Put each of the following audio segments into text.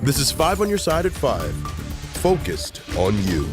This is 5 on your side at 5. Focused on you.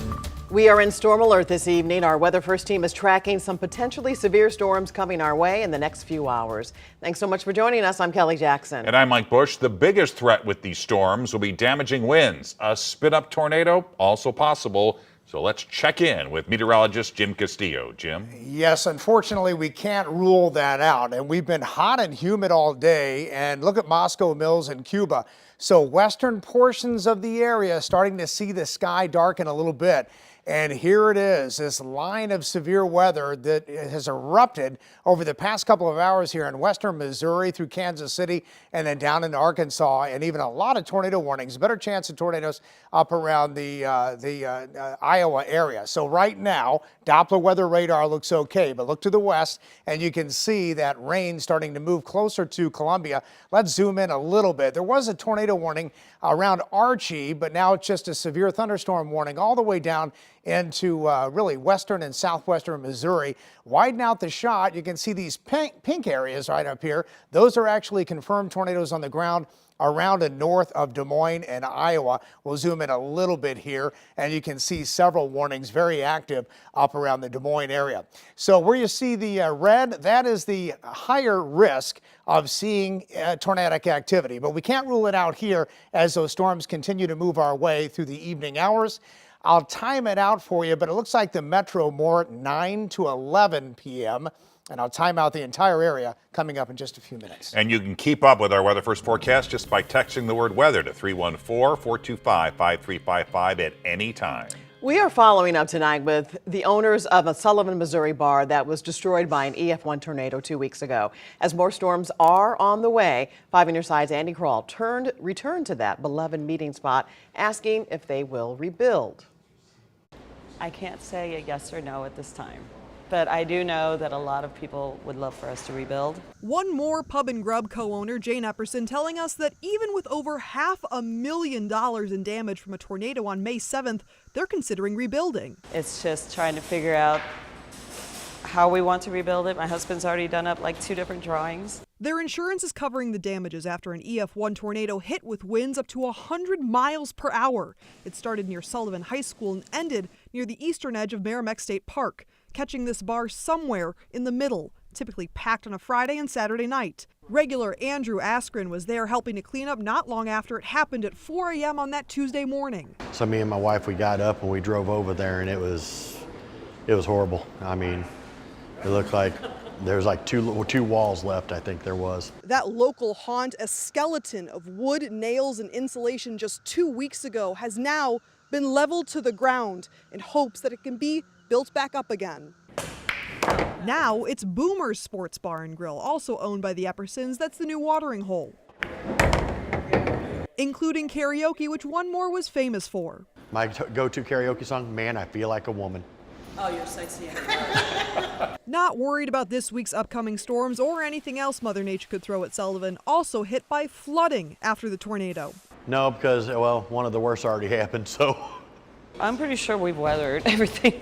We are in storm alert this evening. Our Weather First team is tracking some potentially severe storms coming our way in the next few hours. Thanks so much for joining us. I'm Kelly Jackson. And I'm Mike Bush. The biggest threat with these storms will be damaging winds. A spin-up tornado also possible. So let's check in with meteorologist Jim Castillo. Jim? Yes, unfortunately, we can't rule that out. And we've been hot and humid all day. And look at Moscow Mills in Cuba. So western portions of the area starting to see the sky darken a little bit. And here it is, this line of severe weather that has erupted over the past couple of hours here in western Missouri through Kansas City and then down into Arkansas, and even a lot of tornado warnings. Better chance of tornadoes up around the Iowa area. So right now, Doppler weather radar looks okay, but look to the west and you can see that rain starting to move closer to Columbia. Let's zoom in a little bit. There was a tornado warning around Archie, but now it's just a severe thunderstorm warning all the way down into really western and southwestern Missouri. Widen out the shot, you can see these pink areas right up here. Those are actually confirmed tornadoes on the ground around and north of Des Moines and Iowa. We'll zoom in a little bit here and you can see several warnings very active up around the Des Moines area. So where you see the red, that is the higher risk of seeing tornadic activity, but we can't rule it out here as those storms continue to move our way through the evening hours. I'll time it out for you, but it looks like the metro more at 9 to 11 p.m. And I'll time out the entire area coming up in just a few minutes. And you can keep up with our Weather First forecast just by texting the word weather to 314-425-5355 at any time. We are following up tonight with the owners of a Sullivan, Missouri bar that was destroyed by an EF1 tornado 2 weeks ago. As more storms are on the way, 5 on your side's Andy Kroll returned to that beloved meeting spot, asking if they will rebuild. I can't say a yes or no at this time, but I do know that a lot of people would love for us to rebuild. One more Pub and Grub co-owner, Jane Epperson, telling us that even with over $500,000 in damage from a tornado on May 7th, they're considering rebuilding. It's just trying to figure out how we want to rebuild it. My husband's already done up like 2 different drawings. Their insurance is covering the damages after an EF1 tornado hit with winds up to 100 miles per hour. It started near Sullivan High School and ended near the eastern edge of Merrimack State Park, catching this bar somewhere in the middle, typically packed on a Friday and Saturday night. Regular Andrew Askren was there helping to clean up not long after it happened at 4 a.m. on that Tuesday morning. So me and my wife, we got up and we drove over there, and it was horrible. I mean, it looked like there was like two walls left, I think there was. That local haunt, a skeleton of wood, nails, and insulation just 2 weeks ago, has now been leveled to the ground in hopes that it can be built back up again. Now it's Boomer's Sports Bar and Grill, also owned by the Eppersons. That's the new watering hole, including karaoke, which One More was famous for. My go-to karaoke song, Man, I Feel Like a Woman. Oh, you're sightseeing. Not worried about this week's upcoming storms or anything else Mother Nature could throw at Sullivan, also hit by flooding after the tornado. No, because, well, one of the worst already happened, so. I'm pretty sure we've weathered everything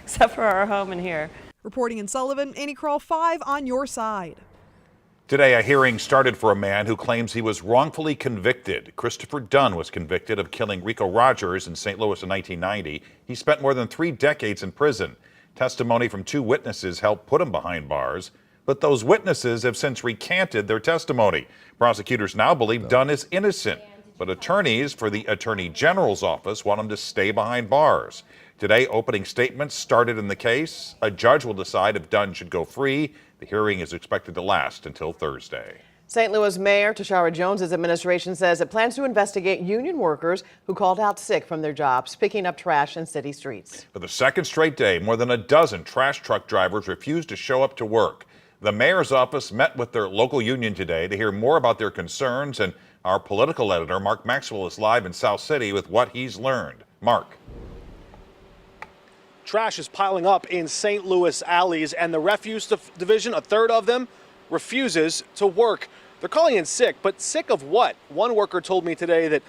except for our home in here. Reporting in Sullivan, Andy Kroll, 5 on your side. Today, a hearing started for a man who claims he was wrongfully convicted. Christopher Dunn was convicted of killing Rico Rogers in St. Louis in 1990. He spent more than 3 decades in prison. Testimony from 2 witnesses helped put him behind bars, but those witnesses have since recanted their testimony. Prosecutors now believe Dunn is innocent, but attorneys for the Attorney General's office want him to stay behind bars. Today, opening statements started in the case. A judge will decide if Dunn should go free. The hearing is expected to last until Thursday. St. Louis Mayor Tashara Jones's administration says it plans to investigate union workers who called out sick from their jobs picking up trash in city streets. For the second straight day, more than a dozen trash truck drivers refused to show up to work. The mayor's office met with their local union today to hear more about their concerns, and our political editor, Mark Maxwell, is live in South City with what he's learned. Mark. Trash is piling up in St. Louis alleys, and the refuse division, a third of them, refuses to work. They're calling in sick, but sick of what? One worker told me today that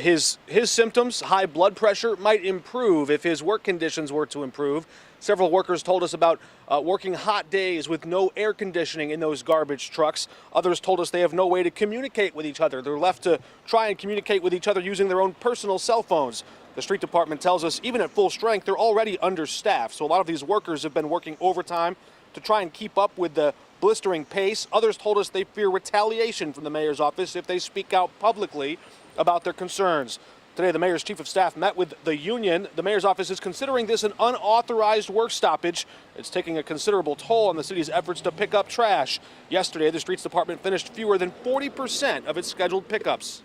his symptoms, high blood pressure, might improve if his work conditions were to improve. Several workers told us about working hot days with no air conditioning in those garbage trucks. Others told us they have no way to communicate with each other. They're left to try and communicate with each other using their own personal cell phones. The street department tells us even at full strength, they're already understaffed. So a lot of these workers have been working overtime to try and keep up with the blistering pace. Others told us they fear retaliation from the mayor's office if they speak out publicly about their concerns. Today, the mayor's chief of staff met with the union. The mayor's office is considering this an unauthorized work stoppage. It's taking a considerable toll on the city's efforts to pick up trash. Yesterday, the streets department finished fewer than 40% of its scheduled pickups.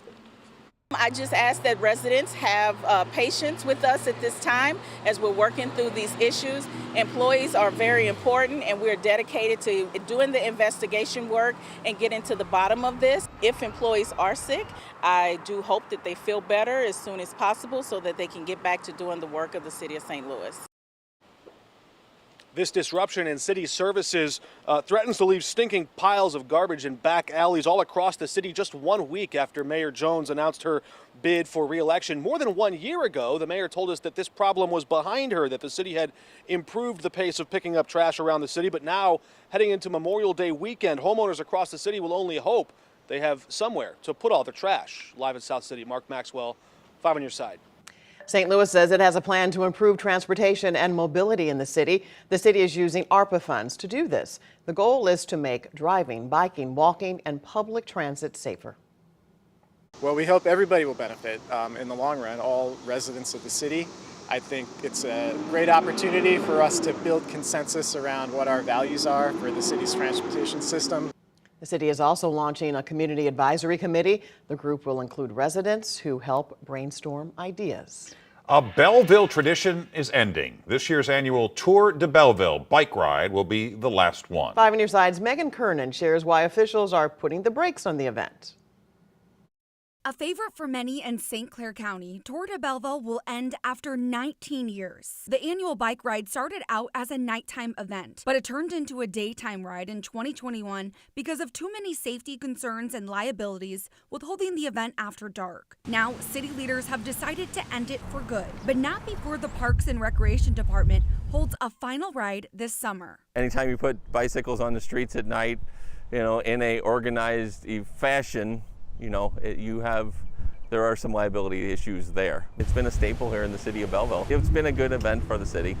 I just ask that residents have patience with us at this time as we're working through these issues. Employees are very important, and we're dedicated to doing the investigation work and getting to the bottom of this. If employees are sick, I do hope that they feel better as soon as possible so that they can get back to doing the work of the city of St. Louis. This disruption in city services threatens to leave stinking piles of garbage in back alleys all across the city just 1 week after Mayor Jones announced her bid for re-election. More than 1 year ago, the mayor told us that this problem was behind her, that the city had improved the pace of picking up trash around the city. But now, heading into Memorial Day weekend, homeowners across the city will only hope they have somewhere to put all the trash. Live in South City, Mark Maxwell, 5 on your side. St. Louis says it has a plan to improve transportation and mobility in the city. The city is using ARPA funds to do this. The goal is to make driving, biking, walking, and public transit safer. Well, we hope everybody will benefit in the long run, all residents of the city. I think it's a great opportunity for us to build consensus around what our values are for the city's transportation system. The city is also launching a community advisory committee. The group will include residents who help brainstorm ideas. A Belleville tradition is ending. This year's annual Tour de Belleville bike ride will be the last one. 5 on your side's Megan Kernan shares why officials are putting the brakes on the event. A favorite for many in St. Clair County, Tour de Belleville will end after 19 years. The annual bike ride started out as a nighttime event, but it turned into a daytime ride in 2021 because of too many safety concerns and liabilities with holding the event after dark. Now, city leaders have decided to end it for good, but not before the Parks and Recreation Department holds a final ride this summer. Anytime you put bicycles on the streets at night, in a organized fashion, there are some liability issues there. It's been a staple here in the city of Belleville. It's been a good event for the city.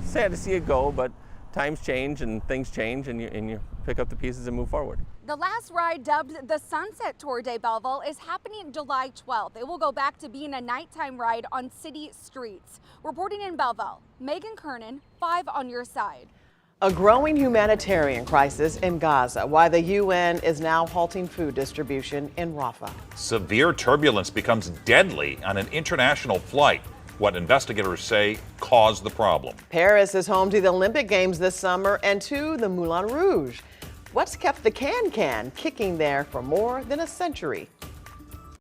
Sad to see it go, but times change and things change, and you pick up the pieces and move forward. The last ride, dubbed the Sunset Tour de Belleville, is happening July 12th. It will go back to being a nighttime ride on city streets. Reporting in Belleville, Megan Kernan, 5 on your side. A growing humanitarian crisis in Gaza, why the UN is now halting food distribution in Rafah. Severe turbulence becomes deadly on an international flight. What investigators say caused the problem. Paris is home to the Olympic Games this summer and to the Moulin Rouge. What's kept the can kicking there for more than a century?